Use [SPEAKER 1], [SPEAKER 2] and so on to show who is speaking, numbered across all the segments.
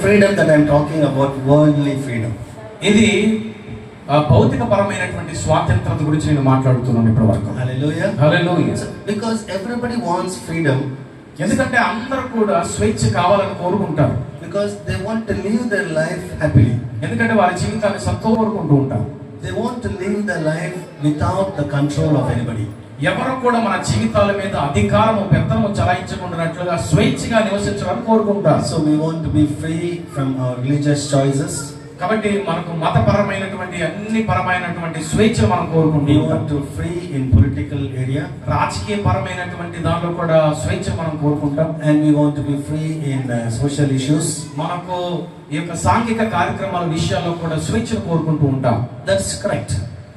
[SPEAKER 1] freedom that I'm talking about, worldly freedom.
[SPEAKER 2] ఇది భౌతిక పరమైనటువంటి స్వాతంత్రత గురించి నేను మాట్లాడుతున్నాను ఇప్పటి వరకు.
[SPEAKER 1] Hallelujah.
[SPEAKER 2] Hallelujah.
[SPEAKER 1] Because everybody wants freedom.
[SPEAKER 2] ఎందుకంటే అందరూ కూడా స్వేచ్ఛ కావాలని కోరుకుంటారు.
[SPEAKER 1] Because they want to live their life happily.
[SPEAKER 2] ఎందుకంటే వారి జీవితాన్ని సంతోషపడుకుంటూ ఉంటారు.
[SPEAKER 1] They want to live their life without the control of anybody.
[SPEAKER 2] ఎవరు కూడా మన జీవితాల మీద అధికారము పెత్తనము చలాయించకుండానట్లుగా స్వేచ్ఛగా నివసించాలని కోరుకుంటారు.
[SPEAKER 1] So we want to be free from our religious choices.
[SPEAKER 2] కాబట్టి మనకు మతపరమైనటువంటి అన్ని పరమైనటువంటి స్వేచ్ఛ మనం
[SPEAKER 1] We
[SPEAKER 2] కోరుకుంటాం.
[SPEAKER 1] want to free in political area.
[SPEAKER 2] రాజకీయ పరమైనటువంటి దాంట్లో కూడా స్వేచ్ఛ మనం కోరుకుంటాం.
[SPEAKER 1] And we want to be free in social issues.
[SPEAKER 2] మనకు ఈ యొక్క సాంఘిక కార్యక్రమాల విషయాల్లో కూడా స్వేచ్ఛను కోరుకుంటూ ఉంటాం.
[SPEAKER 1] That's correct.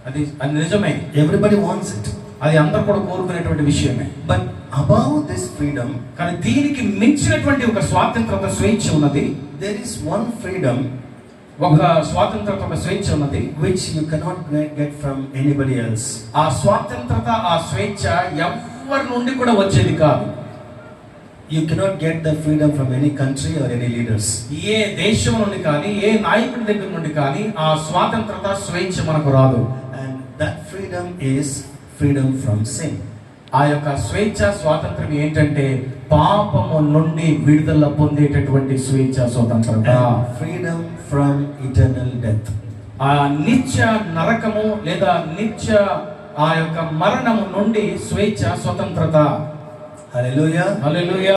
[SPEAKER 2] అది నిజమే.
[SPEAKER 1] Everybody wants it.
[SPEAKER 2] అది అందరూ కూడా కోరుకునేటువంటి విషయమే.
[SPEAKER 1] But above this freedom,
[SPEAKER 2] కానీ దీనికి మించినటువంటి ఒక స్వాతంత్రత స్వేచ్ఛ ఉన్నది.
[SPEAKER 1] there is one freedom
[SPEAKER 2] ఒక స్వాతంత్రత ఒక స్వేచ్ఛ ఉన్నది
[SPEAKER 1] which you cannot get from anybody else.
[SPEAKER 2] ఆ స్వాతంత్రత ఆ స్వేచ్ఛ ఎవరి నుండి కూడా వచ్చేది కాదు.
[SPEAKER 1] You cannot get the freedom from any country or any leaders.
[SPEAKER 2] ఏ దేశం నుండి కానీ ఏ నాయకుడి దగ్గర నుండి కానీ ఆ స్వాతంత్రత స్వేచ్ఛ మనకు రాదు.
[SPEAKER 1] And that freedom is freedom from sin.
[SPEAKER 2] ఆ యొక్క స్వేచ్ఛ స్వాతంత్రం ఏంటంటే పాపము నుండి విడుదల పొందేటటువంటి స్వేచ్ఛ స్వతంత్రత.
[SPEAKER 1] Freedom from eternal death.
[SPEAKER 2] ఆ నిత్య నరకము లేదా నిత్య ఆ యొక్క మరణము నుండి స్వేచ్ఛ స్వతంత్రత.
[SPEAKER 1] Hallelujah.
[SPEAKER 2] హల్లెలూయా.